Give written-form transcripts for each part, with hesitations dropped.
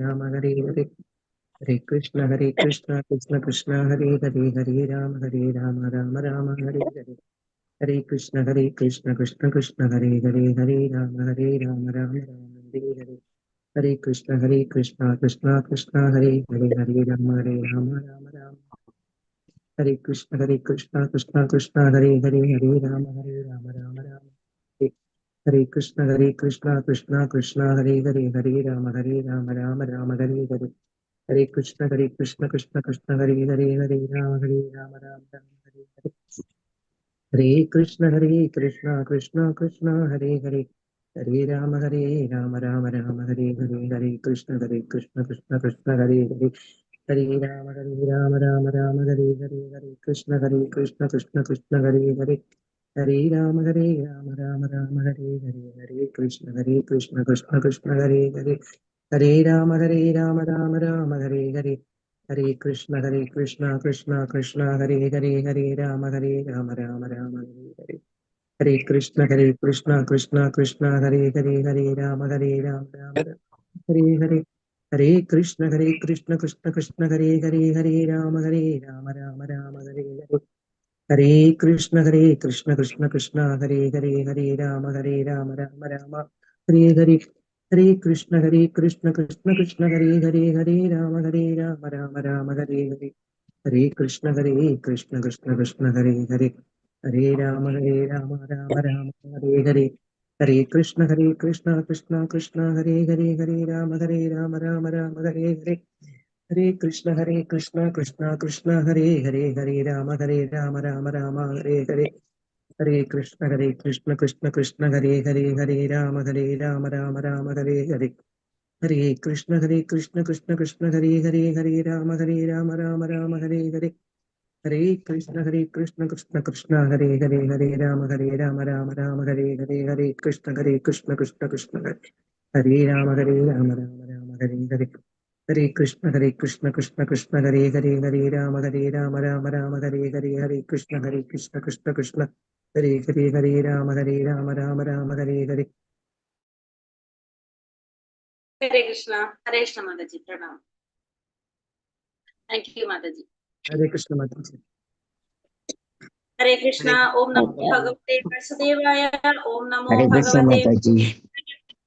Rama Hare Hare Hare Krishna Krishna Krishna Hare Hare Hare Rama Rama Rama Hare Hare Hare Krishna Krishna Krishna Hare Hare Hare Rama Rama Rama Hare Hare Hare Krishna Krishna Krishna Hare Hare Hare Rama Rama Rama Hare Krishna Krishna Krishna Hare Hare Hare Rama Rama Rama Hare Krishna Krishna Krishna Hare Hare Hare Rama Rama Rama Hare Hare Hare Krishna Krishna Krishna Hare Hare Hare Rama Rama Rama Hare Hare Hare Krishna Krishna Krishna Hare Hare Hare Rama Rama Rama Hare Hare Hare Krishna Krishna Krishna Hare Hare Hare Rama Rama Rama Hare Hare Hare Krishna Krishna Krishna Hare Hare Hare Rama Rama Rama Hare Hare Hare Krishna Krishna Krishna Hare Hare Hare Rama Rama Rama Hare Hare Hare Krishna Krishna Krishna Hare Hare Hare Rama Rama Rama Hare Hare Hare Krishna Krishna Krishna Hare Hare Hare Rama Rama Hare Hare Hare Krishna Krishna Krishna Hare Hare Hare Rama Rama Rama Hare Hare Hare Krishna Krishna Krishna Hare Hare Hare Rama Rama Rama Hare Hare Hare Krishna Krishna Krishna Hare Hare Hare Rama Rama Rama Hare Hare Hare Krishna Krishna Krishna Hare Hare Hare Rama Rama Rama Hare Hare Hare Krishna Krishna Krishna Hare Hare Hare Rama Rama Rama Hare Hare Hare Krishna Krishna Hare Hare Hare Rama Rama Rama Hare Hare Hare Krishna Krishna Hare Hare Hare Rama Rama Rama Hare Hare Hare Krishna Krishna Krishna Hare Hare Hare Rama Rama Rama Hare Hare Hare Krishna Krishna Hare Hare Hare Rama Rama Rama Hare Hare Hare Krishna Krishna Krishna Hare Rama Rama Rama Hare Hare Hare Krishna Krishna Hare Hare Hare Rama Rama Rama Hare Hare Hare Krishna Krishna Hare Hare Rama Rama Rama Hare Hare Hare Krishna Mataji, Pranam. Thank you, Mataji. Hare Krishna Mataji. Hare Krishna. Om Namo Bhagavate Vasudevaya. Om Namo Krishna Bhagavate Mataji.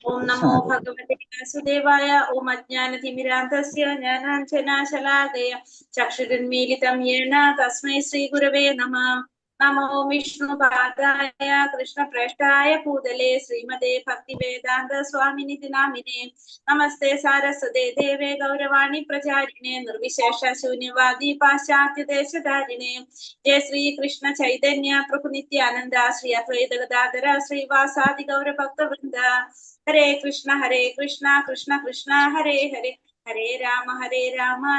Om Namo Bhagavate Vasudevaya. Om Ajnanathimirantasya Jnananjana Shalakaya Chakshurinmilitam Yena Tasmai Sri Gurave Namah. Namo Vishnu Padaya Krishna Prasthaya Pudale Srimate Bhaktivedanta Swaminiti Namine Namaste Saraswate Deve Gauravani Pracharine Nirvishesha Shunyavadi Paschatya Deshadarine Jai Sri Krishna Chaitanya Prabhu Nityananda Sri Advaita Gadadhara Sri Vasadi Gaura Bhakta Vrinda Hare Krishna Krishna Krishna Hare Hare Hare Rama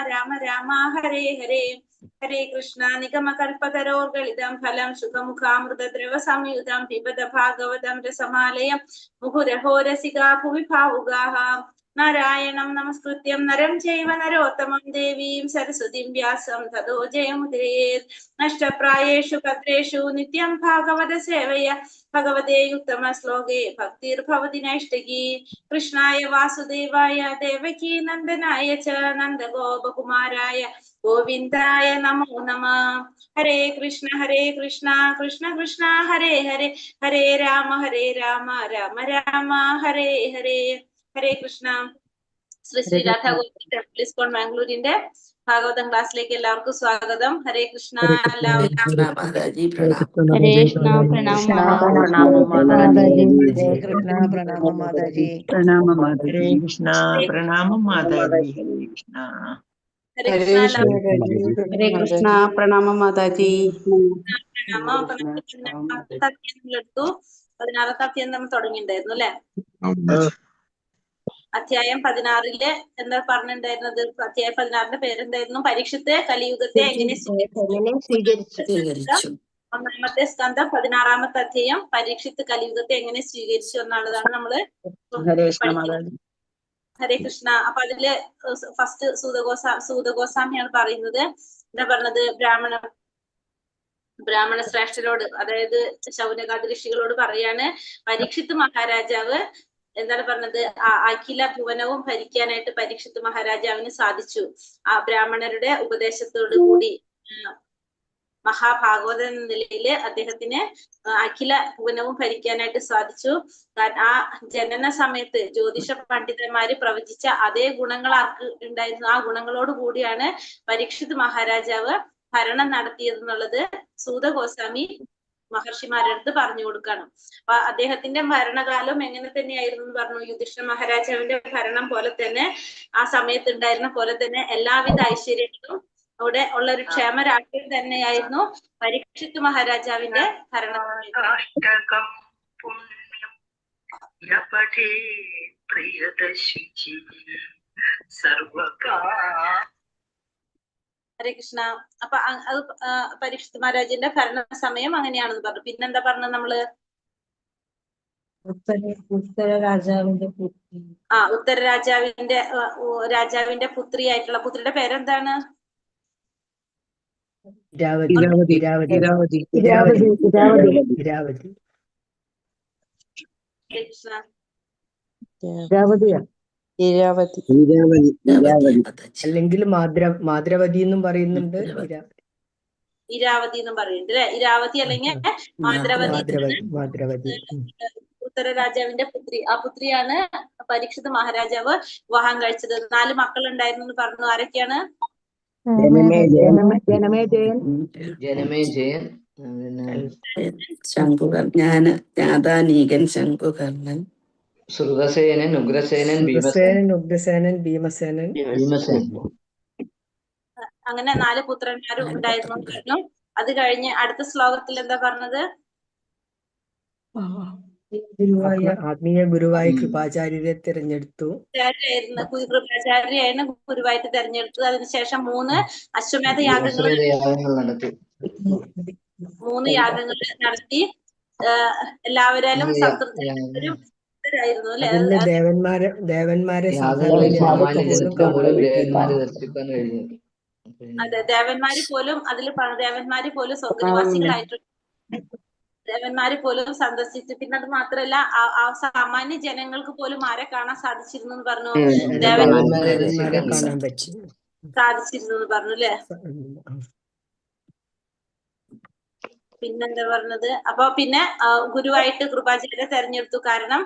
Rama Rama Hare Hare Hare Krishna Nigama Kalpataror Galidam Phalam Sukhamukhamruta Dreva Samyudam Pibada Bhagavatam Rasamalayam Muhuraho Rasika Bhuvi Bhavugaha Narayanam Namaskrutyam Naram Chaiva Narottamam Devim Saraswatim Vyasam Tado Jayamudreyet Nashtaprayeshu Kadreshu Nityam Bhagavata Sevaya Bhagavate Uttama Sloke Bhaktir Bhavati Nashtaki Krishnaya Vasudevaya Devaki Nandanaya Cha Nandagopakumaraya Govindaya Namo Namah. Hare Krishna Krishna Krishna Hare Hare Hare Rama Rama Rama Hare Hare Hare Krishna. Sri Radha Gopi Temple ISKCON Mangalore Bhagavatam ക്ലാസ്സിലേക്ക് എല്ലാവർക്കും സ്വാഗതം. ഹരേ Krishna. Hare Krishna Mataji, Pranam. Hare Krishna Pranam Mataji. Hare Krishna Pranam Mataji. Pranama Mataji. Hare Krishna, Pranama Mataji, Hare Krishna. ഹരേ Krishna. Hare Krishna Pranam Mataji. പ്രണാമം. അപ്പൊ നമ്മൾ 16ാമത്തെ അധ്യായം എടുത്തു. 16ാമത്തെ അധ്യായം നമ്മൾ തുടങ്ങിയിട്ടുണ്ടായിരുന്നു അല്ലെ? അധ്യായം 16 എന്താ പറഞ്ഞിട്ടുണ്ടായിരുന്നത്? അധ്യായം 16 പേരെന്തായിരുന്നു? പരീക്ഷത്തെ കലിയുഗത്തെ എങ്ങനെ സ്വീകരിച്ചു. ഒന്നാമത്തെ സ്കന്ധം 16ാമത്തെ അധ്യായം പരീക്ഷത്ത് കലിയുഗത്തെ എങ്ങനെ സ്വീകരിച്ചു എന്നുള്ളതാണ് നമ്മള് പഠിക്കുന്നത്. ഹരേ കൃഷ്ണ. അപ്പൊ അതില് ഫസ്റ്റ് സൂതഗോസ്വാമിയാണ് പറയുന്നത്. എന്താ പറഞ്ഞത്? ബ്രാഹ്മണ ശ്രേഷ്ഠരോട്, അതായത് ശൗനകാദി ഋഷികളോട് പറയാണ്, പരീക്ഷിത്ത് മഹാരാജാവ് എന്താണ് പറഞ്ഞത്, അഖില ഭുവനവും ഭരിക്കാനായിട്ട് പരീക്ഷിത്ത് മഹാരാജാവിന് സാധിച്ചു. ആ ബ്രാഹ്മണരുടെ ഉപദേശത്തോടു കൂടി മഹാഭാഗവത എന്ന നിലയില് അദ്ദേഹത്തിന് അഖില ഭുവനവും ഭരിക്കാനായിട്ട് സാധിച്ചു. ആ ജനന സമയത്ത് ജ്യോതിഷ പണ്ഡിതന്മാര് പ്രവചിച്ച അതേ ഗുണങ്ങൾ ആർക്ക് ഉണ്ടായിരുന്നു? ആ ഗുണങ്ങളോട് കൂടിയാണ് പരീക്ഷിത് മഹാരാജാവ് ഭരണം നടത്തിയതെന്നുള്ളത് സൂത ഗോസ്വാമി മഹർഷിമാരുടെ അടുത്ത് പറഞ്ഞു കൊടുക്കണം. അപ്പൊ അദ്ദേഹത്തിന്റെ ഭരണകാലം എങ്ങനെ തന്നെയായിരുന്നു എന്ന് പറഞ്ഞു. യുധിഷ്ഠിര മഹാരാജാവിന്റെ ഭരണം പോലെ തന്നെ ആ സമയത്ത് ഉണ്ടായിരുന്ന പോലെ തന്നെ എല്ലാവിധ ഐശ്വര്യങ്ങളും അവിടെ ഉള്ള ഒരു ക്ഷേമ രാഷ്ട്രീയം തന്നെയായിരുന്നു പരീക്ഷിത്ത് മഹാരാജാവിന്റെ ഭരണം. ഹരേ കൃഷ്ണ. അപ്പൊ അത് പരീക്ഷിത്ത് മഹാരാജന്റെ ഭരണ സമയം അങ്ങനെയാണെന്ന് പറഞ്ഞു. പിന്നെന്താ പറഞ്ഞത് നമ്മള്? ഉത്തര രാജാവിന്റെ പുത്രി. ഉത്തര രാജാവിന്റെ പുത്രിയായിട്ടുള്ള പുത്രിയുടെ പേരെന്താണ്? അല്ലെങ്കിൽ മാദ്രവതി എന്നും പറയുന്നുണ്ട്. ഇരാവതി എന്നും പറയുന്നുണ്ട് അല്ലെ. ഇരാവതി അല്ലെങ്കിൽ മാദ്രവതി. ഉത്തര രാജാവിന്റെ പുത്രി. ആ പുത്രിയാണ് പരീക്ഷിത് മഹാരാജാവ് വിവാഹം കഴിച്ചത്. 4 മക്കൾ ഉണ്ടായിരുന്നു എന്ന് പറഞ്ഞു. ആരൊക്കെയാണ്? ജനമേജയൻ, ജ്ഞാതാനീകൻ, ശംഖുകർണൻ, സുഹൃതസേനൻ, ഉഗ്രസേനൻ, ഭീമസേനൻ. അങ്ങനെ 4 പുത്രന്മാരും ഉണ്ടായിരുന്നു. അത് കഴിഞ്ഞ് അടുത്ത ശ്ലോകത്തിൽ എന്താ പറഞ്ഞത്? ആത്മീയ ഗുരുവായി കൃപാചാര്യരെ തിരഞ്ഞെടുത്തു. കൃപാചാര്യാണ് ഗുരുവായിട്ട് തിരഞ്ഞെടുത്തത്. അതിനുശേഷം 3 അശ്വമേധ യാഗങ്ങൾ നടത്തി. 3 യാഗങ്ങൾ നടത്തി. എല്ലാവരും സംതൃപ്തരായിരുന്നു അല്ലെ. ദേവന്മാരെ അതെ, ദേവന്മാര് പോലും സ്വർഗനിവാസികളായിട്ടുണ്ട്. ദേവന്മാര് പോലും സന്ദർശിച്ചു. പിന്നെ അത് മാത്രല്ല സാമാന്യ ജനങ്ങൾക്ക് പോലും ആരെ കാണാൻ സാധിച്ചിരുന്നു എന്ന് പറഞ്ഞു? ദേവന്മാരെ കാണാൻ പറ്റി സാധിച്ചിരുന്നു എന്ന് പറഞ്ഞു അല്ലെ. പിന്നെന്താ പറഞ്ഞത്? അപ്പൊ പിന്നെ ഗുരുവായിട്ട് കൃപാചാര്യരെ തെരഞ്ഞെടുത്തു. കാരണം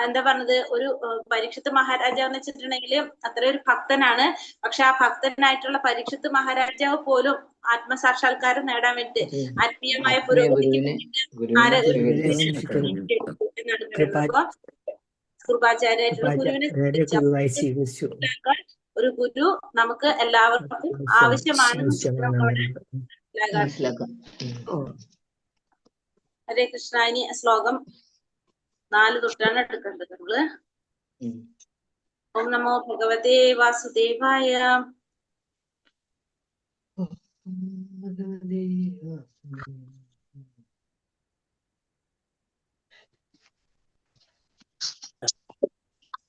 എന്താ പറഞ്ഞത്, ഒരു പരീക്ഷിത്ത് മഹാരാജാവ് എന്ന് വെച്ചിട്ടുണ്ടെങ്കിൽ അത്ര ഒരു ഭക്തനാണ്. പക്ഷെ ആ ഭക്തനായിട്ടുള്ള പരീക്ഷിത്ത് മഹാരാജാവ് പോലും ആത്മസാക്ഷാത്കാരം നേടാൻ വേണ്ടി ആത്മീയമായ പുരോഗതിക്ക് കൃപാചാര്യായിട്ടുള്ള ഗുരുവിനെ ഒരു ഗുരു നമുക്ക് എല്ലാവർക്കും ആവശ്യമാണ്. ഹരേ കൃഷ്ണ. ഇനി ശ്ലോകം 4 തൊട്ടാണ് എടുക്കേണ്ടത് നമ്മള്. ഓം നമോ ഭഗവതേ വാസുദേവായ.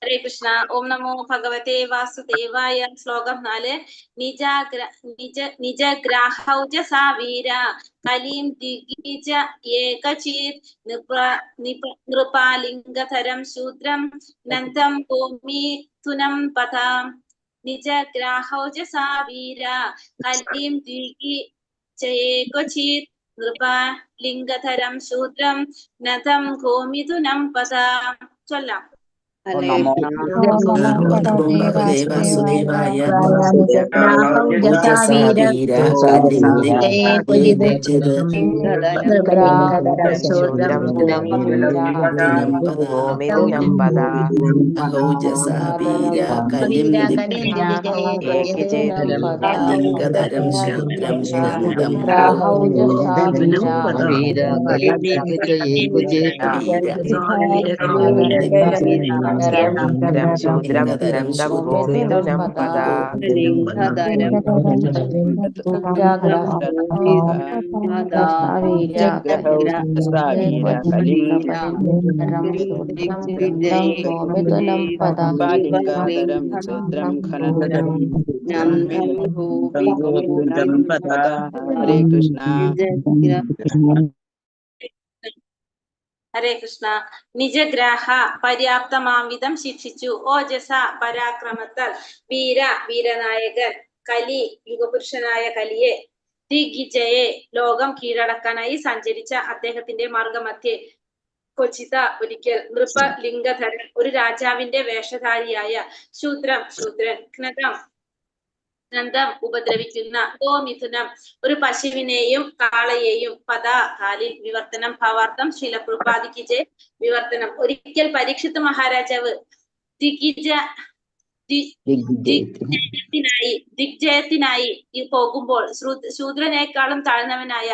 ഹരേ കൃഷ്ണ. ഓം നമോ ഭഗവതേ വാസുദേവായ. ശ്ലോകം 4. നിജഗ്രാഹൗജസാ വീര കലീം ദിഗീജ ഏകചീത് നൃപാലിംഗധരം ശൂദ്രം നന്ദം ഗോമീഥുനം പദാം. നിജഗ്രാഹൗജസാ വീര കലീം ദിഗീജ ഏകചീത് നൃപാലിംഗധരം ശൂദ്രം നന്ദം ഗോമീഥുനം പദാം. ചൊല്ലാം. വാസുദേവായ ലിംഗധരം ശൂദ്രം ഗ്രന്ഥം ഹരേ ഹരേ കൃഷ്ണ. നിജഗ്രാഹ പര്യാപ്തമാംവിധം ശിക്ഷിച്ചു. ഓജസ പരാക്രമത്താൽ വീരനായകൻ കലി യുഗപുരുഷനായ കലിയെ ദിഗ്വിജയെ ലോകം കീഴടക്കാനായി സഞ്ചരിച്ച അദ്ദേഹത്തിന്റെ മാർഗമധ്യേ ക്വചിത ഒരിക്കൽ നൃപലിംഗധരൻ ഒരു രാജാവിന്റെ വേഷധാരിയായ ശൂദ്രൻ ഗ്രന്ഥം ഉപദ്രവിക്കുന്ന ഗോമിഥുനം ഒരു പശുവിനെയും കാളയെയും കാലിൽ വിവർത്തനം ഭാവാർത്ഥം ശീലപ്രപാദിക്കിച്ച് വിവർത്തനം. ഒരിക്കൽ പരീക്ഷിത് മഹാരാജാവ് ദിഗ്ജയത്തിനായി പോകുമ്പോൾ ശൂദ്രനേക്കാളും താഴ്ന്നവനായ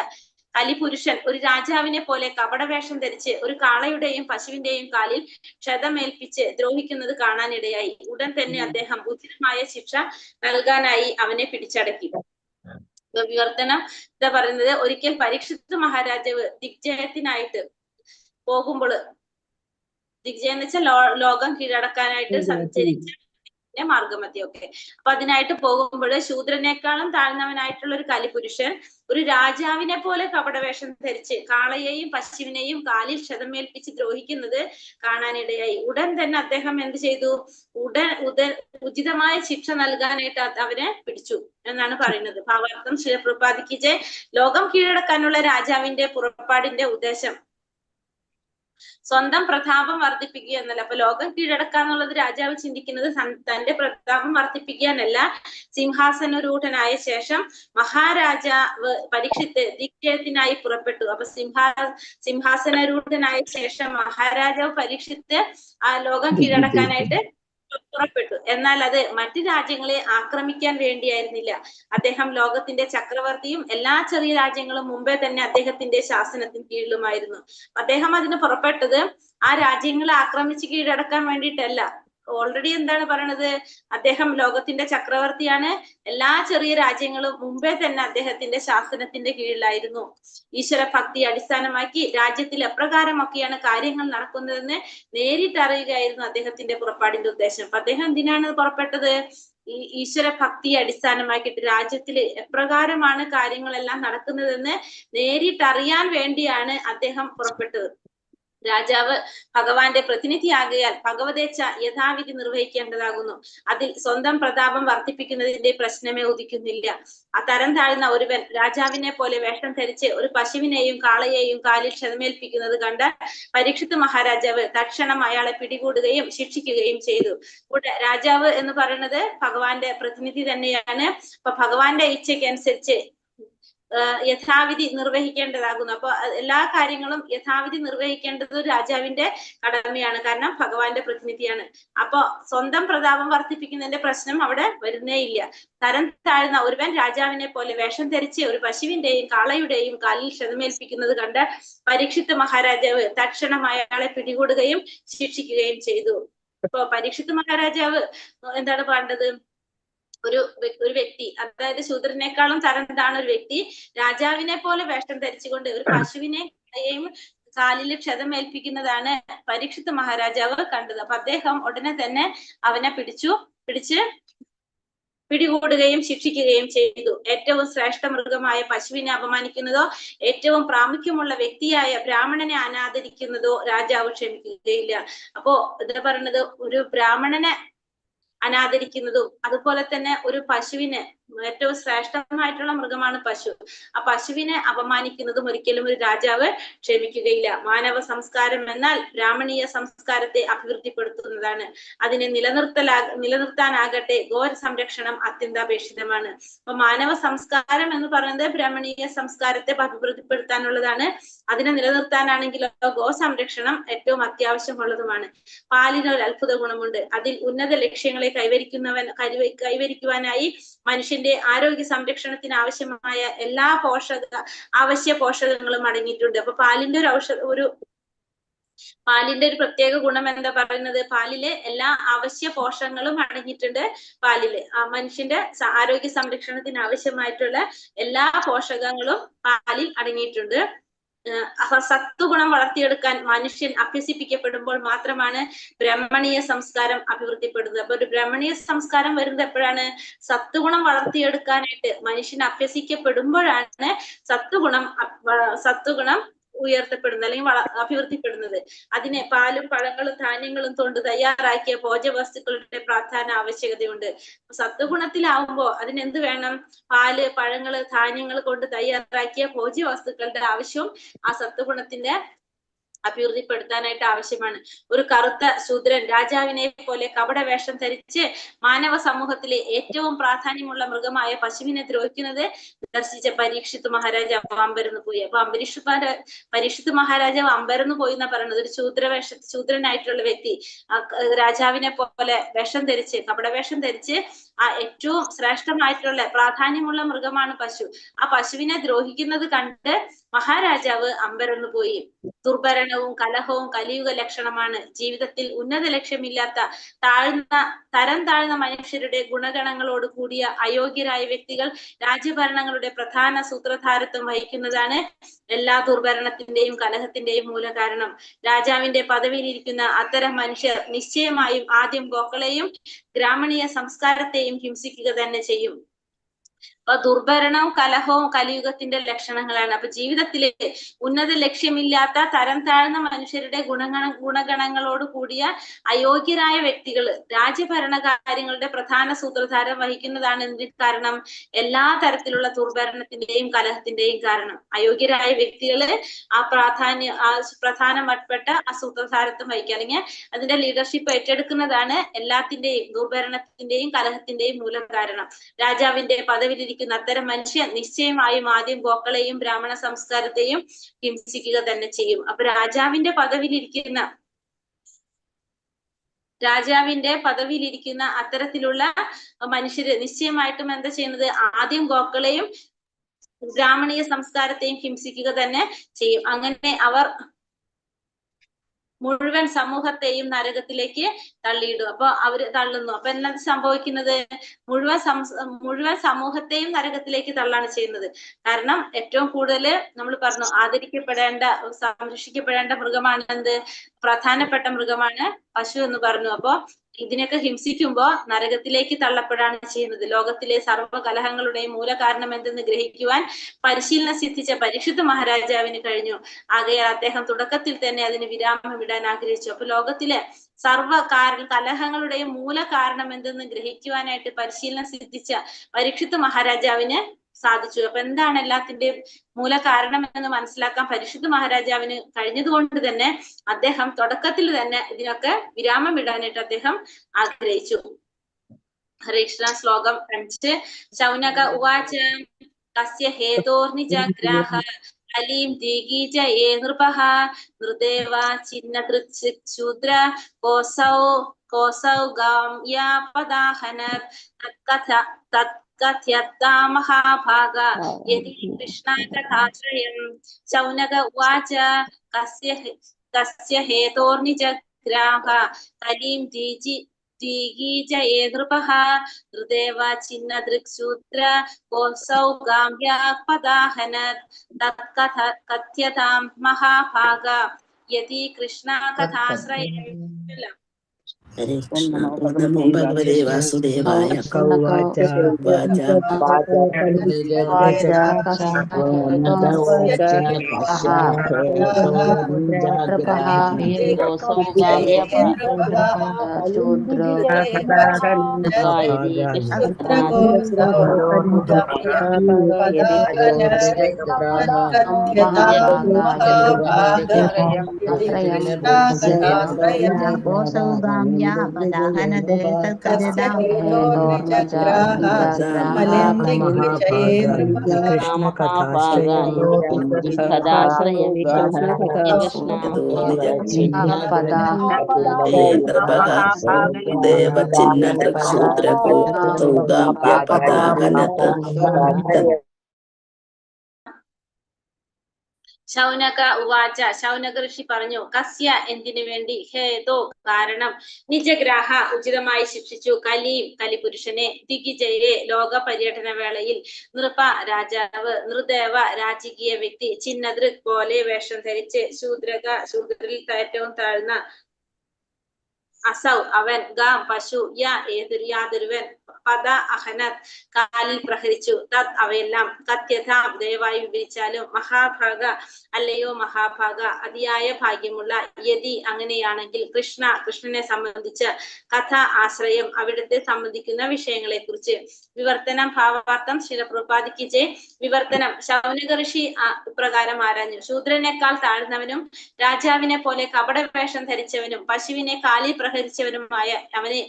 കലിപുരുഷൻ ഒരു രാജാവിനെ പോലെ കപടവേഷം ധരിച്ച് ഒരു കാളയുടെയും പശുവിന്റെയും കാലിൽ ക്ഷതമേൽപ്പിച്ച് ദ്രോഹിക്കുന്നത് കാണാനിടയായി. ഉടൻ തന്നെ അദ്ദേഹം ഉചിതമായ ശിക്ഷ നൽകാനായി അവനെ പിടിച്ചടക്കി. വിവർത്തനം എന്താ പറയുന്നത്? ഒരിക്കൽ പരീക്ഷിത് മഹാരാജാവ് ദിഗ്ജയത്തിനായിട്ട് പോകുമ്പോൾ, ദിഗ്ജയം എന്ന് വെച്ചാൽ ലോകം കീഴടക്കാനായിട്ട് സഞ്ചരിച്ച മാർഗമധ്യമൊക്കെ. അപ്പൊ അതിനായിട്ട് പോകുമ്പോൾ ശൂദ്രനേക്കാളും താഴ്ന്നവനായിട്ടുള്ള ഒരു കലിപുരുഷൻ ഒരു രാജാവിനെ പോലെ കപടവേഷം ധരിച്ച് കാളയെയും പശുവിനെയും കാലിൽ ക്ഷതമേൽപ്പിച്ച് ദ്രോഹിക്കുന്നത് കാണാനിടയായി. ഉടൻ തന്നെ അദ്ദേഹം എന്ത് ചെയ്തു? ഉചിതമായ ശിക്ഷ നൽകാനായിട്ട് അവനെ പിടിച്ചു എന്നാണ് പറയുന്നത്. ഭാവാർത്ഥം ശിലപ്രപാദിക്കിച്ച് ലോകം കീഴടക്കാനുള്ള രാജാവിന്റെ പുറപ്പാടിന്റെ ഉദ്ദേശം സ്വന്തം പ്രതാപം വർദ്ധിപ്പിക്കുക എന്നല്ല. അപ്പൊ ലോകം കീഴടക്കാന്നുള്ളത് രാജാവ് ചിന്തിക്കുന്നത് തന്റെ പ്രതാപം വർദ്ധിപ്പിക്കാനല്ല. സിംഹാസനരൂഢനായ ശേഷം മഹാരാജാവ് പരീക്ഷിത്ത് ദിഗ്ജയത്തിനായി പുറപ്പെട്ടു. അപ്പൊ സിംഹാസനരൂഢനായ ശേഷം മഹാരാജാവ് പരീക്ഷിത്ത് ആ ലോകം കീഴടക്കാനായിട്ട് പുറപ്പെട്ടു. എന്നാൽ അത് മറ്റു രാജ്യങ്ങളെ ആക്രമിക്കാൻ വേണ്ടിയായിരുന്നില്ല. അദ്ദേഹം ലോകത്തിന്റെ ചക്രവർത്തിയും എല്ലാ ചെറിയ രാജ്യങ്ങളും മുമ്പേ തന്നെ അദ്ദേഹത്തിന്റെ ശാസനത്തിന് കീഴിലുമായിരുന്നു. അദ്ദേഹം അതിന് പുറപ്പെട്ടത് ആ രാജ്യങ്ങളെ ആക്രമിച്ച് കീഴടക്കാൻ വേണ്ടിയിട്ടല്ല. ഓൾറെഡി എന്താണ് പറയണത്? അദ്ദേഹം ലോകത്തിന്റെ ചക്രവർത്തിയാണ്. എല്ലാ ചെറിയ രാജ്യങ്ങളും മുമ്പേ തന്നെ അദ്ദേഹത്തിന്റെ ശാസനത്തിന്റെ കീഴിലായിരുന്നു. ഈശ്വര ഭക്തി അടിസ്ഥാനമാക്കി രാജ്യത്തിൽ എപ്രകാരമൊക്കെയാണ് കാര്യങ്ങൾ നടക്കുന്നതെന്ന് നേരിട്ടറിയുകയായിരുന്നു അദ്ദേഹത്തിന്റെ പുറപ്പാടിന്റെ ഉദ്ദേശം. അപ്പൊ അദ്ദേഹം എന്തിനാണ് പുറപ്പെട്ടത്? ഈ ഈശ്വര ഭക്തി അടിസ്ഥാനമാക്കിയിട്ട് രാജ്യത്തിൽ എപ്രകാരമാണ് കാര്യങ്ങളെല്ലാം നടക്കുന്നതെന്ന് നേരിട്ടറിയാൻ വേണ്ടിയാണ് അദ്ദേഹം പുറപ്പെട്ടത്. രാജാവ് ഭഗവാന്റെ പ്രതിനിധിയാകയാൽ ഭഗവതേച്ഛ യഥാവിധി നിർവഹിക്കേണ്ടതാകുന്നു. അതിൽ സ്വന്തം പ്രതാപം വർദ്ധിപ്പിക്കുന്നതിന്റെ പ്രശ്നമേ ഉദിക്കുന്നില്ല. ആ തരം താഴ്ന്ന ഒരുവൻ രാജാവിനെ പോലെ വേഷം ധരിച്ച് ഒരു പശുവിനെയും കാളയെയും കാലിൽ ക്ഷതമേൽപ്പിക്കുന്നത് കണ്ട പരീക്ഷിത് മഹാരാജാവ് തക്ഷണം അയാളെ പിടികൂടുകയും ശിക്ഷിക്കുകയും ചെയ്തു. രാജാവ് എന്ന് പറയുന്നത് ഭഗവാന്റെ പ്രതിനിധി തന്നെയാണ്. അപ്പൊ ഭഗവാന്റെ ഇച്ഛയ്ക്കനുസരിച്ച് യഥാവിധി നിർവഹിക്കേണ്ടതാകുന്നു. അപ്പൊ എല്ലാ കാര്യങ്ങളും യഥാവിധി നിർവഹിക്കേണ്ടത് രാജാവിന്റെ കടമയാണ്. കാരണം ഭഗവാന്റെ പ്രതിനിധിയാണ്. അപ്പൊ സ്വന്തം പ്രതാപം വർദ്ധിപ്പിക്കുന്നതിന്റെ പ്രശ്നം അവിടെ വരുന്നേ ഇല്ല. തരം താഴ്ന്ന ഒരുവൻ രാജാവിനെ പോലെ വേഷം ധരിച്ച് ഒരു പശുവിന്റെയും കാളയുടെയും കാലിൽ ക്ഷതമേൽപ്പിക്കുന്നത് കണ്ട് പരീക്ഷിത് മഹാരാജാവ് തക്ഷണം അയാളെ പിടികൂടുകയും ശിക്ഷിക്കുകയും ചെയ്തു. അപ്പൊ പരീക്ഷിത് മഹാരാജാവ് എന്താണ് പറയേണ്ടത്? ഒരു വ്യക്തി, അതായത് ശൂദ്രനേക്കാളും തരം താഴ്ന്ന ഒരു വ്യക്തി രാജാവിനെ പോലെ വേഷം ധരിച്ചുകൊണ്ട് ഒരു പശുവിനെയും കാലിൽ ക്ഷതമേൽപ്പിക്കുന്നതാണ് പരീക്ഷിത് മഹാരാജാവ് കണ്ടത്. അപ്പൊ അദ്ദേഹം ഉടനെ തന്നെ അവനെ പിടികൂടുകയും ശിക്ഷിക്കുകയും ചെയ്തു. ഏറ്റവും ശ്രേഷ്ഠ മൃഗമായ പശുവിനെ അപമാനിക്കുന്നതോ ഏറ്റവും പ്രാമുഖ്യമുള്ള വ്യക്തിയായ ബ്രാഹ്മണനെ അനാദരിക്കുന്നതോ രാജാവ് ക്ഷമിക്കുകയില്ല. അപ്പോ എന്താ പറയുന്നത്? ഒരു ബ്രാഹ്മണനെ അനാദരിക്കുന്നതും അതുപോലെ തന്നെ ഒരു പശുവിനെ, ഏറ്റവും ശ്രേഷ്ഠമായിട്ടുള്ള മൃഗമാണ് പശു, ആ പശുവിനെ അപമാനിക്കുന്നതും ഒരിക്കലും ഒരു രാജാവ് ക്ഷമിക്കുകയില്ല. മാനവ സംസ്കാരം എന്നാൽ ബ്രാഹ്മണീയ സംസ്കാരത്തെ അഭിവൃദ്ധിപ്പെടുത്തുന്നതാണ്. അതിനെ നിലനിർത്താനാകട്ടെ ഗോര സംരക്ഷണം അത്യന്താപേക്ഷിതമാണ്. അപ്പൊ മാനവ സംസ്കാരം എന്ന് പറയുന്നത് ബ്രാഹ്മണീയ സംസ്കാരത്തെ അഭിവൃദ്ധിപ്പെടുത്താനുള്ളതാണ്. അതിനെ നിലനിർത്താനാണെങ്കിലോ ഗോ സംരക്ഷണം ഏറ്റവും അത്യാവശ്യമുള്ളതുമാണ്. പാലിന് ഒരു അത്ഭുത ഗുണമുണ്ട്. അതിൽ ഉന്നത ലക്ഷ്യങ്ങളെ കൈവരിക്കുവാനായി മനുഷ്യന്റെ ആരോഗ്യ സംരക്ഷണത്തിന് ആവശ്യമായ എല്ലാ അവശ്യ പോഷകങ്ങളും അടങ്ങിയിട്ടുണ്ട്. അപ്പൊ പാലിന്റെ ഒരു പ്രത്യേക ഗുണം എന്താ പറയുന്നത്? പാലില് എല്ലാ അവശ്യ പോഷകങ്ങളും അടങ്ങിയിട്ടുണ്ട്. പാലില് മനുഷ്യന്റെ ആരോഗ്യ സംരക്ഷണത്തിന് ആവശ്യമായിട്ടുള്ള എല്ലാ പോഷകങ്ങളും പാലിൽ അടങ്ങിയിട്ടുണ്ട്. സത്വഗുണം വളർത്തിയെടുക്കാൻ മനുഷ്യൻ അഭ്യസിപ്പിക്കപ്പെടുമ്പോൾ മാത്രമാണ് ബ്രഹ്മണീയ സംസ്കാരം അഭിവൃദ്ധിപ്പെടുന്നത്. അപ്പൊ ഒരു ബ്രഹ്മണീയ സംസ്കാരം വരുന്നത് എപ്പോഴാണ്? സത്വഗുണം വളർത്തിയെടുക്കാനായിട്ട് മനുഷ്യൻ അഭ്യസിക്കപ്പെടുമ്പോഴാണ് സത്വഗുണം ഉയർത്തപ്പെടുന്നത് അല്ലെങ്കിൽ അഭിവൃദ്ധിപ്പെടുന്നത്. അതിനെ പാലും പഴങ്ങളും ധാന്യങ്ങളും കൊണ്ട് തയ്യാറാക്കിയ ഭോജ്യവസ്തുക്കളുടെ പ്രാധാന്യ ആവശ്യകതയുണ്ട്. സത്വഗുണത്തിലാവുമ്പോ അതിനെന്ത് വേണം? പാല്, പഴങ്ങള്, ധാന്യങ്ങൾ കൊണ്ട് തയ്യാറാക്കിയ ഭോജ്യവസ്തുക്കളുടെ ആവശ്യവും ആ സത്വഗുണത്തിന്റെ അഭിവൃദ്ധിപ്പെടുത്താനായിട്ട് ആവശ്യമാണ്. ഒരു കറുത്ത ശൂദ്രൻ രാജാവിനെ പോലെ കപട വേഷം ധരിച്ച് മാനവ സമൂഹത്തിലെ ഏറ്റവും പ്രാധാന്യമുള്ള മൃഗമായ പശുവിനെ ദ്രോഹിക്കുന്നത് ദർശിച്ച പരീക്ഷിത്ത് മഹാരാജാവ് അമ്പരന്ന് പോയി. അപ്പൊ പരീക്ഷിത്ത് മഹാരാജാവ് അമ്പരന്ന് പോയി എന്നാ പറയുന്നത്. ഒരു ശൂദ്രനായിട്ടുള്ള വ്യക്തി രാജാവിനെ പോലെ വേഷം ധരിച്ച്, കപട വേഷം ധരിച്ച് ആ ഏറ്റവും ശ്രേഷ്ഠമായിട്ടുള്ള പ്രാധാന്യമുള്ള മൃഗമാണ് പശു. ആ പശുവിനെ ദ്രോഹിക്കുന്നത് കണ്ട് മഹാരാജാവ് അമ്പരന്ന് പോയി. ദുർഭരണവും കലഹവും കലിയുഗ ലക്ഷണമാണ്. ജീവിതത്തിൽ ഉന്നത ലക്ഷ്യമില്ലാത്ത തരം താഴ്ന്ന മനുഷ്യരുടെ ഗുണഗണങ്ങളോട് കൂടിയ അയോഗ്യരായ വ്യക്തികൾ രാജ്യഭരണങ്ങളുടെ പ്രധാന സൂത്രധാരത്വം വഹിക്കുന്നതാണ് എല്ലാ ദുർഭരണത്തിന്റെയും കലഹത്തിന്റെയും മൂല കാരണം. രാജാവിന്റെ പദവിയിലിരിക്കുന്ന അത്തരം മനുഷ്യർ നിശ്ചയമായും ആദ്യം ഗോക്കളെയും ഗ്രാമീണ സംസ്കാരത്തെയും ഹിംസിക്കുക തന്നെ ചെയ്യും. അപ്പൊ ദുർഭരണവും കലഹവും കലിയുഗത്തിന്റെ ലക്ഷണങ്ങളാണ്. അപ്പൊ ജീവിതത്തിലെ ഉന്നത ലക്ഷ്യമില്ലാത്ത തരം താഴ്ന്ന മനുഷ്യരുടെ ഗുണഗണങ്ങളോട് കൂടിയ അയോഗ്യരായ വ്യക്തികൾ രാജ്യഭരണ കാര്യങ്ങളുടെ പ്രധാന സൂത്രധാരം വഹിക്കുന്നതാണ്. എന്തിന് കാരണം? എല്ലാ തരത്തിലുള്ള ദുർഭരണത്തിന്റെയും കലഹത്തിന്റെയും കാരണം അയോഗ്യരായ വ്യക്തികള് ആ പ്രധാനപ്പെട്ട ആ സൂത്രധാരത്വം വഹിക്കുക അല്ലെങ്കിൽ അതിന്റെ ലീഡർഷിപ്പ് ഏറ്റെടുക്കുന്നതാണ് എല്ലാത്തിന്റെയും ദുർഭരണത്തിന്റെയും കലഹത്തിന്റെയും മൂല കാരണം. രാജാവിന്റെ പദവിയിലിരിക്കുന്ന അത്തരം മനുഷ്യൻ നിശ്ചയമായും ആദ്യം ഗോക്കളെയും ബ്രാഹ്മണ സംസ്കാരത്തെയും ഹിംസിക്കുക തന്നെ ചെയ്യും. അപ്പൊ രാജാവിന്റെ പദവിയിലിരിക്കുന്ന അത്തരത്തിലുള്ള മനുഷ്യര് നിശ്ചയമായിട്ടും എന്താ ചെയ്യുന്നത്? ആദ്യം ഗോക്കളെയും ബ്രാഹ്മണീയ സംസ്കാരത്തെയും ഹിംസിക്കുക തന്നെ ചെയ്യും. അങ്ങനെ അവർ മുഴുവൻ സമൂഹത്തെയും നരകത്തിലേക്ക് തള്ളിയിടും. അപ്പൊ അവര് തള്ളുന്നു. അപ്പൊ എന്താ സംഭവിക്കുന്നത്? മുഴുവൻ സമൂഹത്തെയും നരകത്തിലേക്ക് തള്ളാണ് ചെയ്യുന്നത്. കാരണം ഏറ്റവും കൂടുതൽ നമ്മൾ പറഞ്ഞു സംരക്ഷിക്കപ്പെടേണ്ട മൃഗമാണ് എന്ത്? പ്രധാനപ്പെട്ട മൃഗമാണ് പശു എന്ന് പറഞ്ഞു. അപ്പൊ ഇതിനൊക്കെ ഹിംസിക്കുമ്പോ നരകത്തിലേക്ക് തള്ളപ്പെടാണ് ചെയ്യുന്നത്. ലോകത്തിലെ സർവ്വ കലഹങ്ങളുടെയും മൂല കാരണം എന്തെന്ന് ഗ്രഹിക്കുവാൻ പരിശീലനം സിദ്ധിച്ച പരീക്ഷിത്ത് മഹാരാജാവിന് കഴിഞ്ഞു. ആകയാൽ അദ്ദേഹം തുടക്കത്തിൽ തന്നെ അതിന് വിരാമം ഇടാൻ ആഗ്രഹിച്ചു. അപ്പൊ ലോകത്തിലെ സർവ്വ കലഹങ്ങളുടെയും മൂല കാരണം എന്തെന്ന് ഗ്രഹിക്കുവാനായിട്ട് പരിശീലനം സിദ്ധിച്ച പരീക്ഷിത്ത് മഹാരാജാവിന് സാധിച്ചു. അപ്പൊ എന്താണ് എല്ലാത്തിന്റെയും മൂല കാരണം എന്ന് മനസ്സിലാക്കാൻ പരീക്ഷിത്ത് മഹാരാജാവിന് കഴിഞ്ഞതുകൊണ്ട് തന്നെ അദ്ദേഹം തുടക്കത്തിൽ തന്നെ ഇതിനൊക്കെ വിരാമം ഇടാനായിട്ട് അദ്ദേഹം ആഗ്രഹിച്ചു. ഹരേ കൃഷ്ണ. ശ്ലോകം 5. ശൗനക ഉവാച കസ്യ ഹേതോർനിജഗ്രാഹ കലീം ദീഗീജ ഏ നൃപഃ നൃദേവ ചിന്നദൃക്ശൂദ്ര കോസൗ ഗാംയാപദാഹനത് തത്കഥ്യത്താ മഹാഭാഗ യദി കൃഷ്ണാകഥാശ്രയം. ശൗനക ഉവാച കസ്യ ഹേതോർനിജഗ്രാഹ കലീം ദീഗീജ ഏ നൃപഃ നൃദേവ ചിന്നദൃക്ശൂദ്ര കോസൗ ഗാംയാപദാഹനത് തത്കഥ്യതാം മഹാഭാഗ യദി കൃഷ്ണാകഥാശ്രയം. ഹരേ കൃഷ്ണ. നമോ ഭഗവതേ വാസുദേവായ. കൗവാച ശൗനക ഉവാച. ശൗനക ഋഷി പറഞ്ഞു. കസ്യ എന്തിനു വേണ്ടി, ഹേതോ കാരണം, നിജഗ്രാഹ ഉചിതമായി ശിക്ഷിച്ചു, കലീം കലിപുരുഷനെ, ദിഗിജയെ ലോക പര്യടന വേളയിൽ, നൃപ രാജാവ്, നൃദേവ രാജകീയ വ്യക്തി, ചിന്നദൃക് പോലെ വേഷം ധരിച്ച്, ശൂദ്രരിൽ ഏറ്റവും താഴ്ന്ന അസൗ അവൻ, ഗാം പശു, യാതൊരുവൻ, പദ അഹനത് കാലിൽ പ്രഹരിച്ചു, തത് അവയെല്ലാം, കത്യഥാം ദയവായി വിവരിച്ചാലും, മഹാഭാഗ അല്ലയോ മഹാഭാഗ അതിയായ ഭാഗ്യമുള്ള, യതി അങ്ങനെയാണെങ്കിൽ, കൃഷ്ണനെ സംബന്ധിച്ച്, കഥ ആശ്രയം അവിടുത്തെ സംബന്ധിക്കുന്ന വിഷയങ്ങളെ കുറിച്ച്. വിവർത്തനം ഭാവാർത്ഥം ശിലപ്രപാദിക്ക് ജയ്. വിവർത്തനം ശൗനക ഋഷി ഇപ്രകാരം ആരാഞ്ഞു. ശൂദ്രനേക്കാൾ താഴ്ന്നവനും രാജാവിനെ പോലെ കപടവേഷം ധരിച്ചവനും പശുവിനെ കാലിൽ പ്രഹരിച്ചവനുമായ അവനെ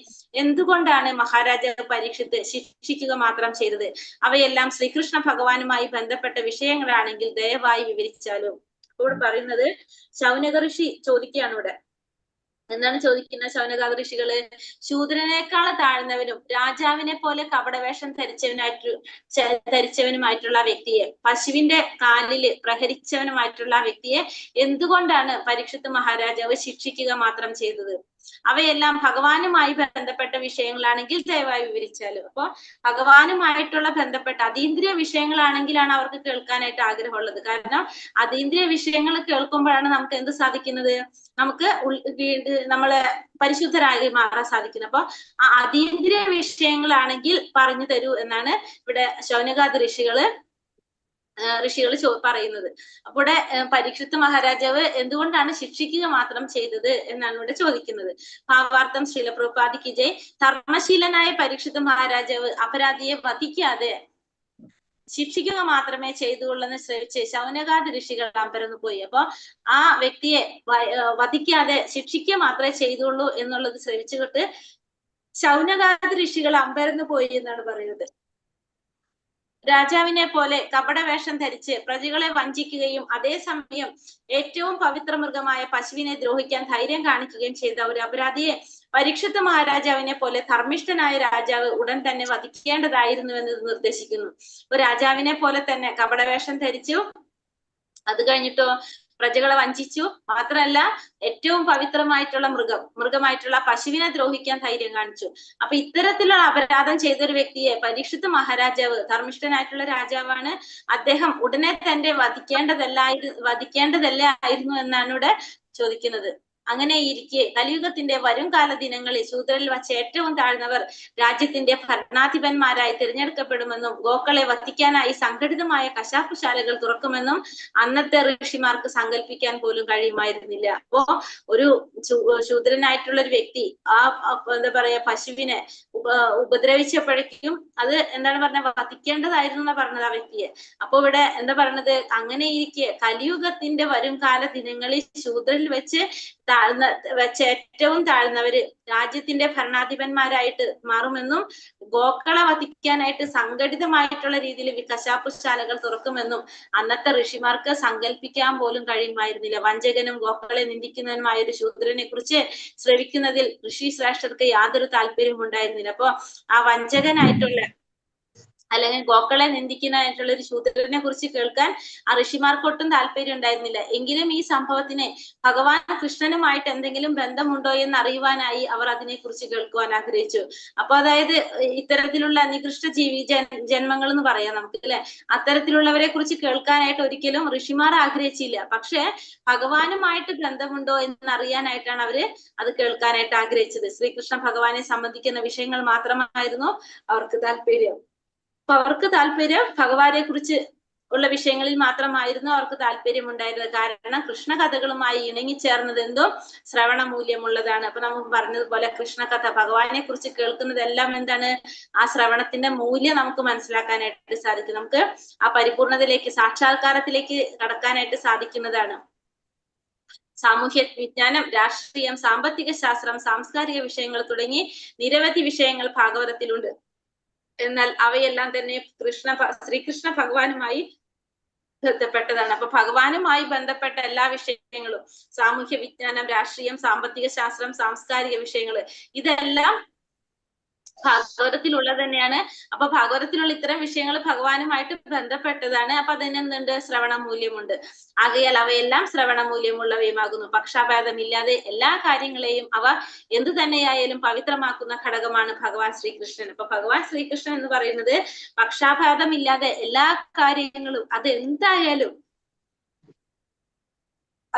എന്തുകൊണ്ടാണ് മഹാരാജാവ് പരീക്ഷിത്ത് ശിക്ഷിക്കുക മാത്രം ചെയ്തത്? അവയെല്ലാം ശ്രീകൃഷ്ണ ഭഗവാനുമായി ബന്ധപ്പെട്ട വിഷയങ്ങളാണെങ്കിൽ ദയവായി വിവരിച്ചാലും. ഇവിടെ പറയുന്നത് ശൗനക ഋഷി ചോദിക്കുകയാണ്. ഇവിടെ എന്താണ് ചോദിക്കുന്ന ശൗനക ഋഷികള്? ശൂദ്രനേക്കാൾ താഴ്ന്നവനും രാജാവിനെ പോലെ കപടവേഷം ധരിച്ചവനുമായിട്ടുള്ള വ്യക്തിയെ, പശുവിന്റെ കാലില് പ്രഹരിച്ചവനുമായിട്ടുള്ള വ്യക്തിയെ എന്തുകൊണ്ടാണ് പരീക്ഷിത്ത് മഹാരാജാവ് ശിക്ഷിക്കുക മാത്രം ചെയ്തത്? അവയെല്ലാം ഭഗവാനുമായി ബന്ധപ്പെട്ട വിഷയങ്ങളാണെങ്കിൽ ദയവായി വിവരിച്ചാലും. അപ്പൊ ഭഗവാനുമായിട്ടുള്ള ബന്ധപ്പെട്ട അതീന്ദ്രിയ വിഷയങ്ങളാണെങ്കിലാണ് അവർക്ക് കേൾക്കാനായിട്ട് ആഗ്രഹമുള്ളത്. കാരണം അതീന്ദ്രിയ വിഷയങ്ങൾ കേൾക്കുമ്പോഴാണ് നമുക്ക് എന്ത് സാധിക്കുന്നത്? നമുക്ക് നമ്മളെ പരിശുദ്ധരായി മാറാൻ സാധിക്കുന്നത്. അപ്പൊ ആ അതീന്ദ്രിയ വിഷയങ്ങളാണെങ്കിൽ പറഞ്ഞു തരൂ എന്നാണ് ഇവിടെ ശൗനകാദി ഋഷികൾ പറയുന്നത്. അപ്പോൾ പരീക്ഷിത്ത് മഹാരാജാവ് എന്തുകൊണ്ടാണ് ശിക്ഷിക്കുക മാത്രം ചെയ്തത് എന്നാണ് ഇവിടെ ചോദിക്കുന്നത്. ഭാവാർത്ഥം ശീലപ്രപാദിക്ക് ജയ്. ധർമ്മശീലനായ പരീക്ഷിത്ത് മഹാരാജാവ് അപരാധിയെ വധിക്കാതെ ശിക്ഷിക്കുക മാത്രമേ ചെയ്തുകൊള്ളെന്ന് ശ്രമിച്ച് ശൗനകാദി ഋഷികൾ അമ്പരന്ന് പോയി. അപ്പൊ ആ വ്യക്തിയെ വധിക്കാതെ ശിക്ഷിക്കുക മാത്രമേ ചെയ്തുള്ളൂ എന്നുള്ളത് ശ്രമിച്ചുകൊണ്ട് ശൗനകാദി ഋഷികൾ അമ്പരന്ന് പോയി എന്നാണ് പറയുന്നത്. രാജാവിനെ പോലെ കപടവേഷം ധരിച്ച് പ്രജകളെ വഞ്ചിക്കുകയും അതേസമയം ഏറ്റവും പവിത്ര മൃഗമായ പശുവിനെ ദ്രോഹിക്കാൻ ധൈര്യം കാണിക്കുകയും ചെയ്ത ഒരു അപരാധിയെ പരീക്ഷിത്ത് മഹാരാജാവിനെ പോലെ ധർമ്മിഷ്ഠനായ രാജാവ് ഉടൻ തന്നെ വധിക്കേണ്ടതായിരുന്നു എന്ന് നിർദ്ദേശിക്കുന്നു. ഒരു രാജാവിനെ പോലെ തന്നെ കപടവേഷം ധരിച്ചു, അത് കഴിഞ്ഞിട്ടോ പ്രജകളെ വഞ്ചിച്ചു, മാത്രമല്ല ഏറ്റവും പവിത്രമായിട്ടുള്ള മൃഗമായിട്ടുള്ള പശുവിനെ ദ്രോഹിക്കാൻ ധൈര്യം കാണിച്ചു. അപ്പൊ ഇത്തരത്തിലുള്ള അപരാധം ചെയ്തൊരു വ്യക്തിയെ പരീക്ഷിത്ത് മഹാരാജാവ് ധർമ്മിഷ്ഠനായിട്ടുള്ള രാജാവാണ്, അദ്ദേഹം ഉടനെ തന്നെ വധിക്കേണ്ടതല്ലായിരുന്നു എന്നാണ് ഇവിടെ ചോദിക്കുന്നത്. അങ്ങനെ ഇരിക്കെ കലിയുഗത്തിന്റെ വരും കാല ദിനങ്ങളിൽ ശൂദ്രരിൽ വച്ച് ഏറ്റവും താഴ്ന്നവർ രാജ്യത്തിന്റെ ഭരണാധിപന്മാരായി തിരഞ്ഞെടുക്കപ്പെടുമെന്നും ഗോക്കളെ വധിക്കാനായി സംഘടിതമായ കശാപ്പുശാലകൾ തുറക്കുമെന്നും അന്നത്തെ ഋഷിമാർക്ക് സങ്കല്പിക്കാൻ പോലും കഴിയുമായിരുന്നില്ല. അപ്പോ ഒരു ശൂദ്രനായിട്ടുള്ള ഒരു വ്യക്തി എന്താ പറയാ പശുവിനെ ഉപദ്രവിച്ചപ്പോഴേക്കും അത് എന്താണ് പറഞ്ഞത്, വധിക്കേണ്ടതായിരുന്നു എന്നാ പറഞ്ഞത് ആ വ്യക്തിയെ. അപ്പൊ ഇവിടെ എന്താ പറഞ്ഞത്, അങ്ങനെ ഇരിക്കെ കലിയുഗത്തിന്റെ വരും കാല ദിനങ്ങളിൽ ശൂദ്രരിൽ വെച്ച് ഏറ്റവും താഴ്ന്നവര് രാജ്യത്തിന്റെ ഭരണാധിപന്മാരായിട്ട് മാറുമെന്നും ഗോക്കളെ വധിക്കാനായിട്ട് സംഘടിതമായിട്ടുള്ള രീതിയിൽ കശാപ്പുശാലകൾ തുറക്കുമെന്നും അന്നത്തെ ഋഷിമാർക്ക് സങ്കല്പിക്കാൻ പോലും കഴിയുമായിരുന്നില്ല. വഞ്ചകനും ഗോക്കളെ നിന്ദിക്കുന്നവനുമായ ഒരു ശൂദ്രനെ കുറിച്ച് ശ്രവിക്കുന്നതിൽ ഋഷി ശ്രേഷ്ഠർക്ക് യാതൊരു താല്പര്യവും ഉണ്ടായിരുന്നില്ല. അപ്പൊ ആ വഞ്ചകനായിട്ടുള്ള അല്ലെങ്കിൽ ഗോക്കളെ നിന്ദിക്കുന്നതായിട്ടുള്ള ഒരു ശൂദ്രനെ കുറിച്ച് കേൾക്കാൻ ആ ഋഷിമാർക്കൊട്ടും താല്പര്യം ഉണ്ടായിരുന്നില്ല. എങ്കിലും ഈ സംഭവത്തിന് ഭഗവാൻ കൃഷ്ണനുമായിട്ട് എന്തെങ്കിലും ബന്ധമുണ്ടോ എന്ന് അറിയുവാനായി അവർ അതിനെക്കുറിച്ച് കേൾക്കുവാൻ ആഗ്രഹിച്ചു. അപ്പൊ അതായത് ഇത്തരത്തിലുള്ള നികൃഷ്ട ജന്മങ്ങൾ എന്ന് പറയാം നമുക്ക് അല്ലെ, അത്തരത്തിലുള്ളവരെ കുറിച്ച് കേൾക്കാനായിട്ട് ഒരിക്കലും ഋഷിമാർ ആഗ്രഹിച്ചില്ല. പക്ഷെ ഭഗവാനുമായിട്ട് ബന്ധമുണ്ടോ എന്ന് അറിയാനായിട്ടാണ് അവര് അത് കേൾക്കാനായിട്ട് ആഗ്രഹിച്ചത്. ശ്രീകൃഷ്ണ ഭഗവാനെ സംബന്ധിക്കുന്ന വിഷയങ്ങൾ മാത്രമായിരുന്നു അവർക്ക് താല്പര്യം. അപ്പൊ അവർക്ക് താല്പര്യം ഭഗവാനെ കുറിച്ച് ഉള്ള വിഷയങ്ങളിൽ മാത്രമായിരുന്നു അവർക്ക് താല്പര്യം ഉണ്ടായിരുന്നത്. കാരണം കൃഷ്ണകഥകളുമായി ഇണങ്ങിച്ചേർന്നത് എന്തോ ശ്രവണ മൂല്യമുള്ളതാണ്. അപ്പൊ നമുക്ക് പറഞ്ഞതുപോലെ കൃഷ്ണകഥ ഭഗവാനെ കുറിച്ച് കേൾക്കുന്നതെല്ലാം എന്താണ്, ആ ശ്രവണത്തിന്റെ മൂല്യം നമുക്ക് മനസ്സിലാക്കാനായിട്ട് സാധിക്കും. നമുക്ക് ആ പരിപൂർണതയിലേക്ക് സാക്ഷാത്കാരത്തിലേക്ക് കടക്കാനായിട്ട് സാധിക്കുന്നതാണ്. സാമൂഹ്യ വിജ്ഞാനം, രാഷ്ട്രീയം, സാമ്പത്തിക ശാസ്ത്രം, സാംസ്കാരിക വിഷയങ്ങൾ തുടങ്ങി നിരവധി വിഷയങ്ങൾ ഭാഗവതത്തിലുണ്ട്. എന്നാൽ അവയെല്ലാം തന്നെ ശ്രീകൃഷ്ണ ഭഗവാനുമായി ബന്ധപ്പെട്ടതാണ്. അപ്പൊ ഭഗവാനുമായി ബന്ധപ്പെട്ട എല്ലാ വിഷയങ്ങളും സാമൂഹ്യ വിജ്ഞാനം, രാഷ്ട്രീയം, സാമ്പത്തിക ശാസ്ത്രം, സാംസ്കാരിക വിഷയങ്ങൾ ഇതെല്ലാം ഭാഗവതത്തിലുള്ളത് തന്നെയാണ്. അപ്പൊ ഭാഗവതത്തിലുള്ള ഇത്തരം വിഷയങ്ങൾ ഭഗവാനുമായിട്ട് ബന്ധപ്പെട്ടതാണ്. അപ്പൊ അതിനെന്തുണ്ട്, ശ്രവണ മൂല്യമുണ്ട്. ആകയാൽ അവയെല്ലാം ശ്രവണ മൂല്യമുള്ളവയുമാകുന്നു. പക്ഷാഭേദമില്ലാതെ എല്ലാ കാര്യങ്ങളെയും അവ എന്തു തന്നെയായാലും പവിത്രമാക്കുന്ന ഘടകമാണ് ഭഗവാൻ ശ്രീകൃഷ്ണൻ. അപ്പൊ ഭഗവാൻ ശ്രീകൃഷ്ണൻ എന്ന് പറയുന്നത് പക്ഷാഭേദമില്ലാതെ എല്ലാ കാര്യങ്ങളും അതെന്തായാലും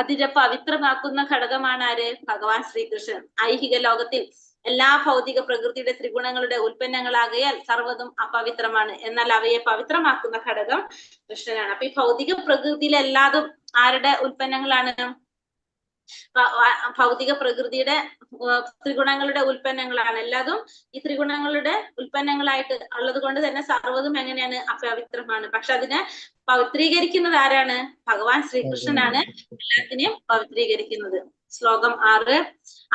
അതിനെ പവിത്രമാക്കുന്ന ഘടകമാണ് ആര്? ഭഗവാൻ ശ്രീകൃഷ്ണൻ. ഐഹിക ലോകത്തിൽ എല്ലാ ഭൗതിക പ്രകൃതിയുടെ ത്രിഗുണങ്ങളുടെ ഉൽപ്പന്നങ്ങളാകയാൽ സർവ്വതും അപവിത്രമാണ്. എന്നാൽ അവയെ പവിത്രമാക്കുന്ന ഘടകം കൃഷ്ണനാണ്. അപ്പൊ ഈ ഭൗതിക പ്രകൃതിയിലെ എല്ലാതും ആരുടെ ഉൽപ്പന്നങ്ങളാണ്? ഭൗതിക പ്രകൃതിയുടെ ത്രിഗുണങ്ങളുടെ ഉൽപ്പന്നങ്ങളാണ്. എല്ലാതും ഈ ത്രിഗുണങ്ങളുടെ ഉൽപ്പന്നങ്ങളായിട്ട് ഉള്ളത് കൊണ്ട് തന്നെ സർവ്വതും എങ്ങനെയാണ്? അപവിത്രമാണ്. പക്ഷെ അതിനെ പവിത്രീകരിക്കുന്നത് ആരാണ്? ഭഗവാൻ ശ്രീകൃഷ്ണനാണ് എല്ലാത്തിനെയും പവിത്രീകരിക്കുന്നത്. ശ്ലോകം 6.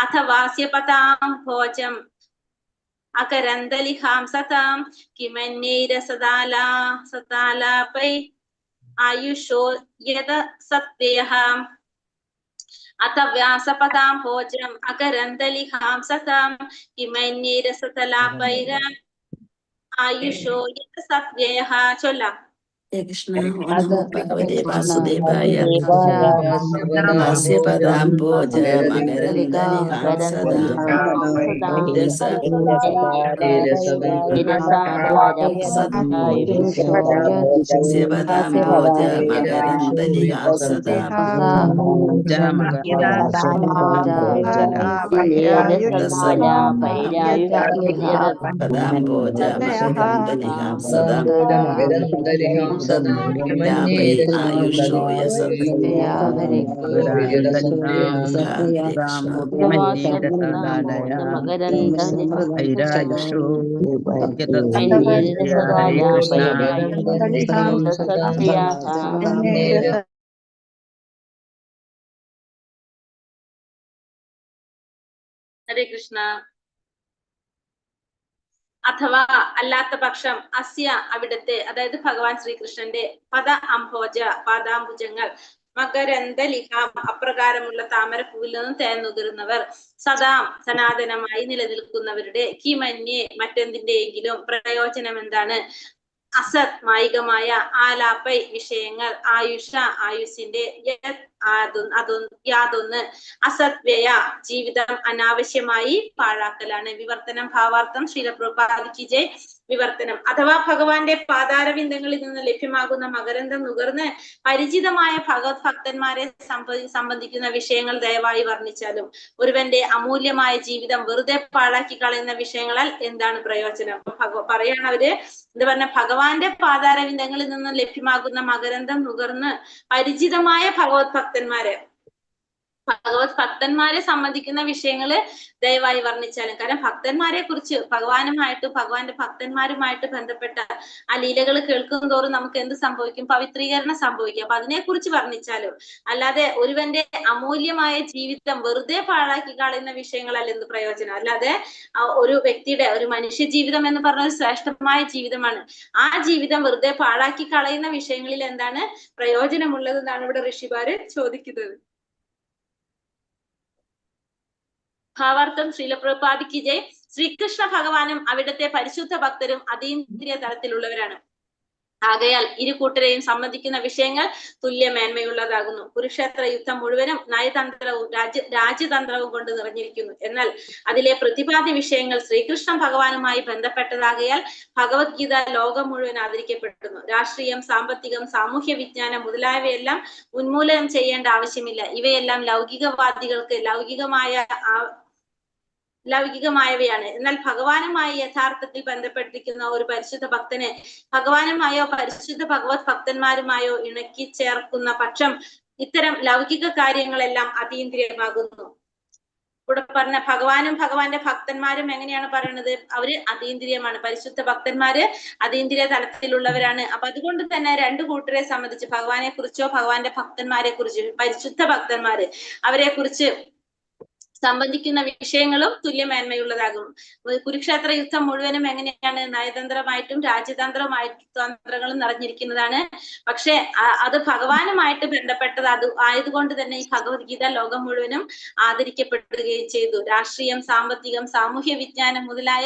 അഥ വാസ്യപതാം ഭോജം അകരന്തലിഹാം സതാം കിമന്യൈരസതാലാപൈ ആയുഷോ യത സത്വ്യഹം. അഥ വ്യാസപതാം ഭോജം അകരന്തലിഹാം സതാം കിമന്യൈരസതലാപൈ ആയുഷോ യത സത്വ്യഹ. ചൊല്ലാം. കൃഷ്ണ നമോ ഭഗവതേ വാസുദേവായ വാസ്യപദാം ഭോജമകരന്തലിഹാം സദാ ഹരേ കൃഷ്ണ. അഥവാ അല്ലാത്ത പക്ഷം അസ്യ അവിടത്തെ, അതായത് ഭഗവാൻ ശ്രീകൃഷ്ണന്റെ പദ അംഭോജ പാദാംബുജങ്ങൾ മകരന്തലിഹാം അപ്രകാരമുള്ള താമരപ്പൂവിൽ നിന്നും തേന്നുതിർന്നവർ സദാം സനാതനമായി നിലനിൽക്കുന്നവരുടെ കിമന്യേ മറ്റെന്തിന്റെയെങ്കിലും പ്രയോജനം എന്താണ്? അസത് മായികമായ ആലാപൈ വിഷയങ്ങൾ ആയുഷ ആയുസിന്റെ യാതൊന്ന് അസത്വ്യയ ജീവിതം അനാവശ്യമായി പാഴാക്കലാണ്. വിവർത്തനം ഭാവാർത്ഥം ശ്രീല പ്രഭുപാദി ജയ്. വിവർത്തനം അഥവാ ഭഗവാന്റെ പാതാരവിന്ദങ്ങളിൽ നിന്ന് ലഭ്യമാകുന്ന മകരന്തം നുകർന്ന് പരിചിതമായ ഭഗവത് ഭക്തന്മാരെ സംബന്ധിക്കുന്ന വിഷയങ്ങൾ ദയവായി വർണ്ണിച്ചാലും ഒരുവന്റെ അമൂല്യമായ ജീവിതം വെറുതെ പാഴാക്കി കളയുന്ന വിഷയങ്ങളാൽ എന്താണ് പ്രയോജനം? പറയാണ് അവര് എന്താ പറഞ്ഞ, ഭഗവാന്റെ പാതാരവിന്ദങ്ങളിൽ നിന്ന് ലഭ്യമാകുന്ന മകരന്തം നുകർന്ന് പരിചിതമായ ഭഗവത് ഭക്തന്മാരെ സംബന്ധിക്കുന്ന വിഷയങ്ങള് ദയവായി വർണ്ണിച്ചാലും. കാരണം ഭക്തന്മാരെ കുറിച്ച് ഭഗവാനുമായിട്ട് ഭഗവാന്റെ ഭക്തന്മാരുമായിട്ട് ബന്ധപ്പെട്ട ആ ലീലകൾ കേൾക്കും തോറും നമുക്ക് എന്ത് സംഭവിക്കും? പവിത്രീകരണം സംഭവിക്കും. അപ്പൊ അതിനെക്കുറിച്ച് വർണ്ണിച്ചാലും. അല്ലാതെ ഒരുവന്റെ അമൂല്യമായ ജീവിതം വെറുതെ പാഴാക്കി കളയുന്ന വിഷയങ്ങളല്ല എന്ത് പ്രയോജനം? അല്ലാതെ ഒരു വ്യക്തിയുടെ ഒരു മനുഷ്യ ജീവിതം എന്ന് പറഞ്ഞ ഒരു ശ്രേഷ്ഠമായ ജീവിതമാണ്. ആ ജീവിതം വെറുതെ പാഴാക്കി കളയുന്ന വിഷയങ്ങളിൽ എന്താണ് പ്രയോജനമുള്ളത് എന്നാണ് ഇവിടെ ഋഷിമാര് ചോദിക്കുന്നത്. ഭാവാർത്ഥം ശ്രീല പ്രഭുപാദിക്ക് ജയ്. ശ്രീകൃഷ്ണ ഭഗവാനും അവിടുത്തെ പരിശുദ്ധ ഭക്തരും അതീന്ദ്രിയ തലത്തിലുള്ളവരാണ്. ആകയാൽ ഇരു കൂട്ടരെയും സംബന്ധിക്കുന്ന വിഷയങ്ങൾ തുല്യ മേന്മയുള്ളതാകുന്നു. കുരുക്ഷേത്ര യുദ്ധം മുഴുവനും നയതന്ത്രവും രാജ്യതന്ത്രവും കൊണ്ട് നിറഞ്ഞിരിക്കുന്നു. എന്നാൽ അതിലെ പ്രതിപാദ്യ വിഷയങ്ങൾ ശ്രീകൃഷ്ണ ഭഗവാനുമായി ബന്ധപ്പെട്ടതാകയാൽ ഭഗവത്ഗീത ലോകം മുഴുവൻ ആദരിക്കപ്പെടുന്നു. രാഷ്ട്രീയം, സാമ്പത്തികം, സാമൂഹ്യ വിജ്ഞാനം മുതലായവയെല്ലാം ഉന്മൂലനം ചെയ്യേണ്ട ആവശ്യമില്ല. ഇവയെല്ലാം ലൗകികവാദികൾക്ക് ലൗകികമായവയാണ്. എന്നാൽ ഭഗവാനുമായി യഥാർത്ഥത്തിൽ ബന്ധപ്പെട്ടിരിക്കുന്ന ഒരു പരിശുദ്ധ ഭക്തനെ ഭഗവാനുമായോ പരിശുദ്ധ ഭഗവത് ഭക്തന്മാരുമായോ ഇണക്കി ചേർക്കുന്ന പക്ഷം ഇത്തരം ലൗകിക കാര്യങ്ങളെല്ലാം അതീന്ദ്രിയമാകുന്നു. ഇവിടെ പറഞ്ഞ ഭഗവാനും ഭഗവാന്റെ ഭക്തന്മാരും എങ്ങനെയാണ് പറയുന്നത്? അവര് അതീന്ദ്രിയമാണ്. പരിശുദ്ധ ഭക്തന്മാര് അതീന്ദ്രിയ തലത്തിലുള്ളവരാണ്. അപ്പൊ അതുകൊണ്ട് തന്നെ രണ്ടു കൂട്ടരെ സംബന്ധിച്ച് ഭഗവാനെ കുറിച്ചോ ഭഗവാന്റെ ഭക്തന്മാരെ കുറിച്ച് പരിശുദ്ധ ഭക്തന്മാര് അവരെ കുറിച്ച് സംബന്ധിക്കുന്ന വിഷയങ്ങളും തുല്യമേന്മയുള്ളതാകും. കുരുക്ഷേത്ര യുദ്ധം മുഴുവനും എങ്ങനെയാണ്? നയതന്ത്രമായിട്ടും തന്ത്രങ്ങളും നിറഞ്ഞിരിക്കുന്നതാണ്. പക്ഷെ അത് ഭഗവാനുമായിട്ട് ബന്ധപ്പെട്ടത് ആയതുകൊണ്ട് തന്നെ ഈ ഭഗവത്ഗീത ലോകം മുഴുവനും ആദരിക്കപ്പെടുകയും ചെയ്തു. രാഷ്ട്രീയം, സാമ്പത്തികം, സാമൂഹ്യ വിജ്ഞാനം മുതലായ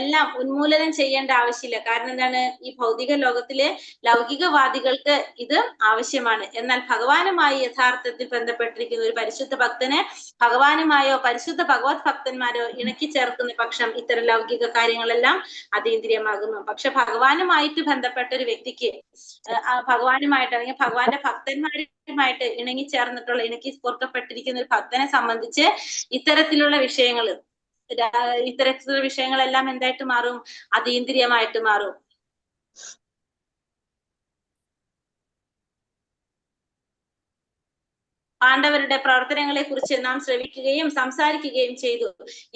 എല്ലാം ഉന്മൂലനം ചെയ്യേണ്ട ആവശ്യമില്ല. കാരണം എന്താണ്? ഈ ഭൗതിക ലോകത്തിലെ ലൗകികവാദികൾക്ക് ഇത് ആവശ്യമാണ്. എന്നാൽ ഭഗവാനുമായി യഥാർത്ഥത്തിൽ ബന്ധപ്പെട്ടിരിക്കുന്ന ഒരു പരിശുദ്ധ ഭക്തനെ ഭഗവാനുമായോ പരിശുദ്ധ ഭഗവത് ഭക്തന്മാരോ ഇണക്കി ചേർക്കുന്ന പക്ഷം ഇത്തരം ലൗകിക കാര്യങ്ങളെല്ലാം അതീന്ദ്രിയമാകുന്നു. പക്ഷെ ഭഗവാനുമായിട്ട് ബന്ധപ്പെട്ട ഒരു വ്യക്തിക്ക് ഭഗവാനുമായിട്ട് അല്ലെങ്കിൽ ഭഗവാന്റെ ഭക്തന്മാരുമായിട്ട് ഇണങ്ങിച്ചേർന്നിട്ടുള്ള ഇണക്കി കോർക്കപ്പെട്ടിരിക്കുന്ന ഒരു ഭക്തനെ സംബന്ധിച്ച് ഇത്തരത്തിലുള്ള വിഷയങ്ങളെല്ലാം എന്തായിട്ട് മാറും? അതീന്ദ്രിയമായിട്ട് മാറും. പാണ്ഡവരുടെ പ്രവർത്തനങ്ങളെ കുറിച്ച് നാം ശ്രവിക്കുകയും സംസാരിക്കുകയും ചെയ്തു.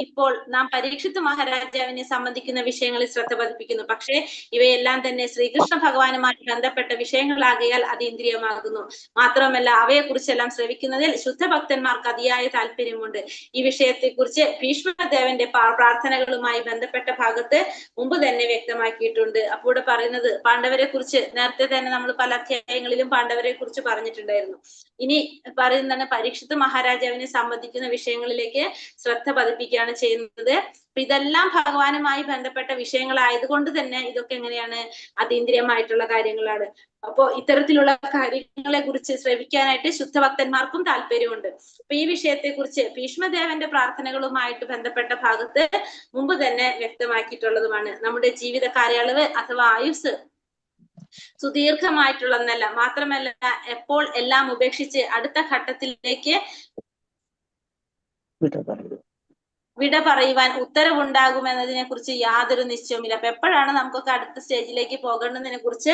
ഇപ്പോൾ നാം പരീക്ഷിത് മഹാരാജാവിനെ സംബന്ധിക്കുന്ന വിഷയങ്ങളിൽ ശ്രദ്ധ പതിപ്പിക്കുന്നു. പക്ഷേ ഇവയെല്ലാം തന്നെ ശ്രീകൃഷ്ണ ഭഗവാനുമായി ബന്ധപ്പെട്ട വിഷയങ്ങളാകയാൽ അതീന്ദ്രിയമാകുന്നു. മാത്രമല്ല അവയെക്കുറിച്ചെല്ലാം ശ്രവിക്കുന്നതിൽ ശുദ്ധഭക്തന്മാർക്ക് അതിയായ താല്പര്യമുണ്ട്. ഈ വിഷയത്തെക്കുറിച്ച് ഭീഷ്മദേവന്റെ പ്രാർത്ഥനകളുമായി ബന്ധപ്പെട്ട ഭാഗത്ത് മുമ്പ് തന്നെ വ്യക്തമാക്കിയിട്ടുണ്ട്. അപ്പോൾ ഇവിടെ പറയുന്നത് പാണ്ഡവരെ കുറിച്ച് നേരത്തെ തന്നെ നമ്മൾ പല അധ്യായങ്ങളിലും പാണ്ഡവരെ കുറിച്ച് പറഞ്ഞിട്ടുണ്ടായിരുന്നു. ഇനി പറയുന്നതാണ് പരീക്ഷിത് മഹാരാജാവിനെ സംബന്ധിക്കുന്ന വിഷയങ്ങളിലേക്ക് ശ്രദ്ധ പതിപ്പിക്കുകയാണ് ചെയ്യുന്നത്. അപ്പൊ ഇതെല്ലാം ഭഗവാനുമായി ബന്ധപ്പെട്ട വിഷയങ്ങളായതുകൊണ്ട് തന്നെ ഇതൊക്കെ എങ്ങനെയാണ്? അതീന്ദ്രിയമായിട്ടുള്ള കാര്യങ്ങളാണ്. അപ്പോ ഇത്തരത്തിലുള്ള കാര്യങ്ങളെ കുറിച്ച് ശ്രവിക്കാനായിട്ട് ശുദ്ധഭക്തന്മാർക്കും താല്പര്യമുണ്ട്. അപ്പൊ ഈ വിഷയത്തെ കുറിച്ച് ഭീഷ്മദേവന്റെ പ്രാർത്ഥനകളുമായിട്ട് ബന്ധപ്പെട്ട ഭാഗത്ത് മുമ്പ് തന്നെ വ്യക്തമാക്കിയിട്ടുള്ളതുമാണ്. നമ്മുടെ ജീവിത കാലയളവ് അഥവാ ആയുസ് സുദീർഘമായിട്ടുള്ളതല്ല. മാത്രമല്ല എപ്പോൾ എല്ലാം ഉപേക്ഷിച്ച് അടുത്ത ഘട്ടത്തിലേക്ക് വിട പറയുവാൻ ഉത്തരവുണ്ടാകുമെന്നതിനെ കുറിച്ച് യാതൊരു നിശ്ചയവുമില്ല. അപ്പൊ എപ്പോഴാണ് നമുക്കൊക്കെ അടുത്ത സ്റ്റേജിലേക്ക് പോകേണ്ടതിനെ കുറിച്ച്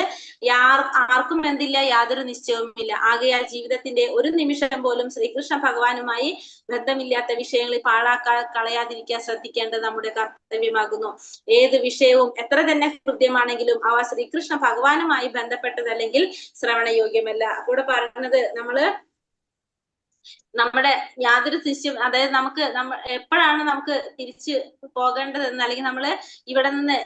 ആർക്കും എന്തില്ല? യാതൊരു നിശ്ചയവുമില്ല. ആകയാൽ ജീവിതത്തിന്റെ ഒരു നിമിഷം പോലും ശ്രീകൃഷ്ണ ഭഗവാനുമായി ബന്ധമില്ലാത്ത വിഷയങ്ങളിൽ കളയാതിരിക്കാൻ ശ്രദ്ധിക്കേണ്ടത് നമ്മുടെ കർത്തവ്യമാകുന്നു. ഏത് വിഷയവും എത്ര തന്നെ ഹൃദ്യമാണെങ്കിലും അവ ശ്രീകൃഷ്ണ ഭഗവാനുമായി ബന്ധപ്പെട്ടതല്ലെങ്കിൽ ശ്രവണയോഗ്യമല്ല. അപ്പോൾ പറയുന്നത് നമ്മുടെ യാതൊരു നിശ്ചയം, അതായത് എപ്പോഴാണ് നമുക്ക് തിരിച്ചു പോകേണ്ടതെന്ന് അല്ലെങ്കിൽ നമ്മൾ ഇവിടെ നിന്ന്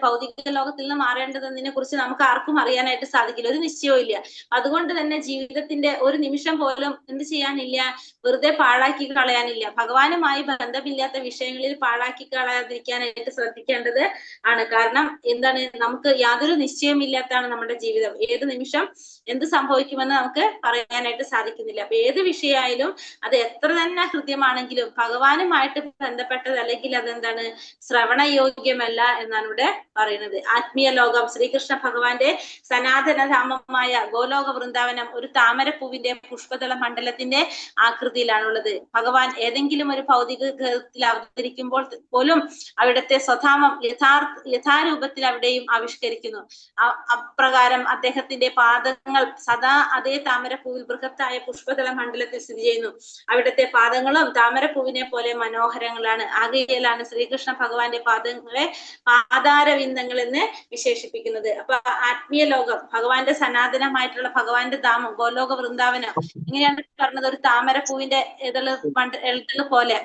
ഭൗതിക ലോകത്തിൽ നിന്ന് മാറേണ്ടതെന്നതിനെ കുറിച്ച് നമുക്ക് ആർക്കും അറിയാനായിട്ട് സാധിക്കില്ല. ഒരു നിശ്ചയവും ഇല്ല. അതുകൊണ്ട് തന്നെ ജീവിതത്തിന്റെ ഒരു നിമിഷം പോലും എന്ത് ചെയ്യാനില്ല? വെറുതെ പാഴാക്കി കളയാനില്ല. ഭഗവാനുമായി ബന്ധമില്ലാത്ത വിഷയങ്ങളിൽ പാഴാക്കി കളയാതിരിക്കാനായിട്ട് ശ്രദ്ധിക്കേണ്ടത് ആണ്. കാരണം എന്താണ്? നമുക്ക് യാതൊരു നിശ്ചയമില്ലാത്തതാണ് നമ്മുടെ ജീവിതം. ഏത് നിമിഷം എന്ത് സംഭവിക്കുമെന്ന് നമുക്ക് പറയാനായിട്ട് സാധിക്കുന്നില്ല. അപ്പൊ ഏത് വിഷയമായാലും അത് എത്ര തന്നെ ഹൃദ്യമാണെങ്കിലും ഭഗവാനുമായിട്ട് ബന്ധപ്പെട്ടതല്ലെങ്കിൽ അതെന്താണ്? ശ്രവണയോഗ്യമല്ല എന്നാണ് ഇവിടെ പറയുന്നത്. ആത്മീയ ലോകം ശ്രീകൃഷ്ണ ഭഗവാന്റെ സനാതനധാമമായ ഗോലോക വൃന്ദാവനം ഒരു താമരപ്പൂവിന്റെ പുഷ്പതല മണ്ഡലത്തിന്റെ ആകൃതിയിലാണുള്ളത്. ഭഗവാൻ ഏതെങ്കിലും ഒരു ഭൗതിക ഗ്രഹത്തിൽ അവതരിക്കുമ്പോൾ പോലും അവിടുത്തെ സ്വധാമം യഥാരൂപത്തിൽ അവിടെയും ആവിഷ്കരിക്കുന്നു. അപ്രകാരം അദ്ദേഹത്തിന്റെ പാദങ്ങൾ സദാ അതേ താമരപ്പൂവിൽ ബൃഹത്തായ പുഷ്പതല മണ്ഡലത്തിൽ സ്ഥിതി ചെയ്യുന്നു. അവിടുത്തെ പാദങ്ങളും താമരപ്പൂവിനെ പോലെ മനോഹരങ്ങളാണ്. ആകയാലാണ് ശ്രീകൃഷ്ണ ഭഗവാന്റെ പാദങ്ങളെ പാദാരവിന്ദങ്ങൾ എന്ന് വിശേഷിപ്പിക്കുന്നത്. അപ്പൊ ആത്മീയ ലോകം ഭഗവാന്റെ സനാതനമായിട്ടുള്ള ഭഗവാന്റെ ധാമം ഗോലോക വൃന്ദാവനം ഇങ്ങനെയാണ് പറഞ്ഞത്. ഒരു താമരപ്പൂവിന്റെ ഇതള് പോലെ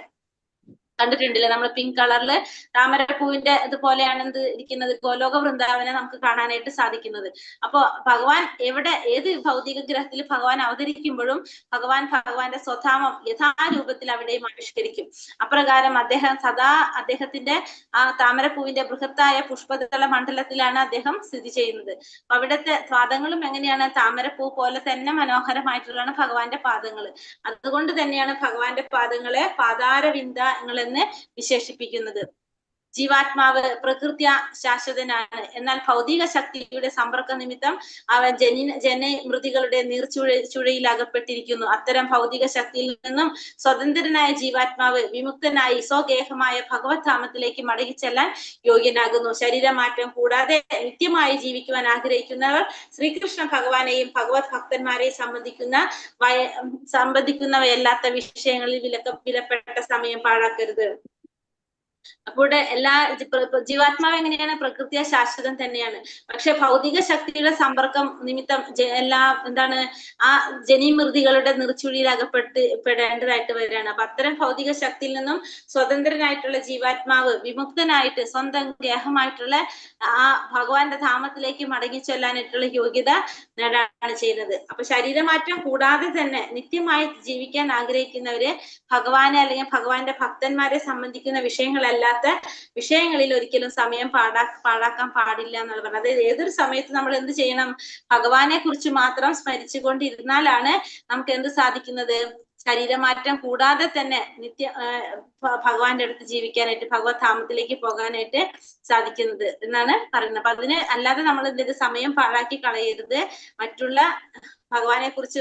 കണ്ടിട്ടുണ്ടല്ലേ? നമ്മൾ പിങ്ക് കളറില് താമരപ്പൂവിന്റെ ഇതുപോലെയാണ് എന്ത് ഇരിക്കുന്നത്? ഗോലോക വൃന്ദാവനം നമുക്ക് കാണാനായിട്ട് സാധിക്കുന്നത്. അപ്പൊ ഭഗവാൻ ഏത് ഭൗതിക ഗ്രഹത്തിൽ ഭഗവാൻ അവതരിക്കുമ്പോഴും ഭഗവാന്റെ സ്വധാമം യഥാരൂപത്തിൽ അവിടെയും ആവിഷ്കരിക്കും. അപ്രകാരം അദ്ദേഹത്തിന്റെ ആ താമരപ്പൂവിന്റെ ബൃഹത്തായ പുഷ്പതല മണ്ഡലത്തിലാണ് അദ്ദേഹം സ്ഥിതി ചെയ്യുന്നത്. അപ്പൊ അവിടുത്തെ പാദങ്ങളും എങ്ങനെയാണ്? താമരപ്പൂ പോലെ തന്നെ മനോഹരമായിട്ടുള്ളതാണ് ഭഗവാന്റെ പാദങ്ങൾ. അതുകൊണ്ട് തന്നെയാണ് ഭഗവാന്റെ പാദങ്ങളെ പാദാരവിന്ദങ്ങൾ എന്ന് വിശേഷിപ്പിക്കുന്നത്. ജീവാത്മാവ് പ്രകൃത്യ ശാശ്വതനാണ്. എന്നാൽ ഭൗതിക ശക്തിയുടെ സമ്പർക്ക നിമിത്തം അവൻ ജനമൃതികളുടെ നീർച്ചുഴയിൽ അകപ്പെട്ടിരിക്കുന്നു. അത്തരം ഭൗതിക ശക്തിയിൽ നിന്നും സ്വതന്ത്രനായ ജീവാത്മാവ് വിമുക്തനായി സ്വഗേഹമായ ഭഗവത് ധാമത്തിലേക്ക് മടങ്ങിച്ചെല്ലാൻ യോഗ്യനാകുന്നു. ശരീരമാറ്റം കൂടാതെ നിത്യമായി ജീവിക്കുവാൻ ആഗ്രഹിക്കുന്നവർ ശ്രീകൃഷ്ണ ഭഗവാനെയും ഭഗവത് ഭക്തന്മാരെയും സംബന്ധിക്കുന്നവയല്ലാത്ത വിഷയങ്ങളിൽ വിലപ്പെട്ട സമയം പാഴാക്കരുത്. അപ്പോൾ ജീവാത്മാവ് എങ്ങനെയാണ്? പ്രകൃതിയ ശാശ്വതം തന്നെയാണ്. പക്ഷെ ഭൗതിക ശക്തിയുടെ സമ്പർക്കം നിമിത്തം ആ ജനിമൃതികളുടെ നീർച്ചുഴിയിൽ പെടേണ്ടതായിട്ട് വരികയാണ്. അപ്പൊ അത്തരം ഭൗതിക ശക്തിയിൽ നിന്നും സ്വതന്ത്രനായിട്ടുള്ള ജീവാത്മാവ് വിമുക്തനായിട്ട് സ്വന്തം ഗേഹമായിട്ടുള്ള ആ ഭഗവാന്റെ ധാമത്തിലേക്ക് മടങ്ങി ചൊല്ലാനായിട്ടുള്ള യോഗ്യത നേടാനാണ് ചെയ്യുന്നത്. അപ്പൊ ശരീരമാറ്റം കൂടാതെ തന്നെ നിത്യമായി ജീവിക്കാൻ ആഗ്രഹിക്കുന്നവര് ഭഗവാനെ അല്ലെങ്കിൽ ഭഗവാന്റെ ഭക്തന്മാരെ സംബന്ധിക്കുന്ന വിഷയങ്ങളല്ലാത്ത വിഷയങ്ങളിൽ ഒരിക്കലും സമയം പാഴാക്കാൻ പാടില്ല എന്നാണ് പറഞ്ഞത്. അതായത് ഏതൊരു സമയത്ത് നമ്മൾ എന്ത് ചെയ്യണം? ഭഗവാനെ കുറിച്ച് മാത്രം സ്മരിച്ചുകൊണ്ടിരുന്നാലാണ് നമുക്ക് എന്ത് സാധിക്കുന്നത്? ശരീരമാറ്റം കൂടാതെ തന്നെ ഭഗവാന്റെ അടുത്ത് ജീവിക്കാനായിട്ട്, ഭഗവത് ധാമത്തിലേക്ക് പോകാനായിട്ട് സാധിക്കുന്നത് എന്നാണ് പറയുന്നത്. അപ്പൊ അതിന് അല്ലാതെ നമ്മൾ ഇതിന്റെ സമയം പാഴാക്കി കളയരുത്. മറ്റുള്ള ഭഗവാനെ കുറിച്ച്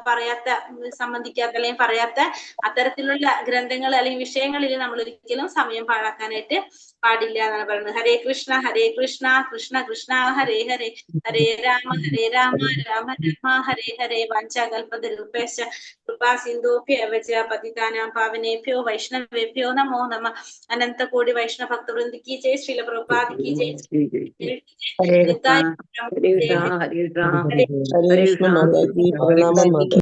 പറയാത്ത, സംബന്ധിക്കാത്ത അല്ലെങ്കിൽ പറയാത്ത അത്തരത്തിലുള്ള ഗ്രന്ഥങ്ങൾ അല്ലെങ്കിൽ വിഷയങ്ങളിൽ നമ്മൾ ഒരിക്കലും സമയം പാഴാക്കാനായിട്ട് പാടില്ല എന്നാണ് പറയുന്നത്. ഹരേ കൃഷ്ണ കൃഷ്ണ കൃഷ്ണ ഹരേ ഹരേ, ഹരേ രാമ രാമ രാമ ഹരേ ഹരേ. വാഞ്ചാകൽപതരൂപേശ്ച കൃപാ സിന്ധൂഭ്യവ ച പതിതാനാം പാവനേഭ്യോ വൈഷ്ണവേഭ്യോ നമോ നമഃ. അനന്ത കോടി വൈഷ്ണവ ഭക്തവൃന്ദ കി ജയ്. ശ്രീല പ്രഭുപാദ് കി ജയ്. ഹരേ കൃഷ്ണ ഹരേ കൃഷ്ണ ഹരേ കൃഷ്ണ ഹരേ കൃഷ്ണ മാതാജി പ്രണാമം മാതാജി.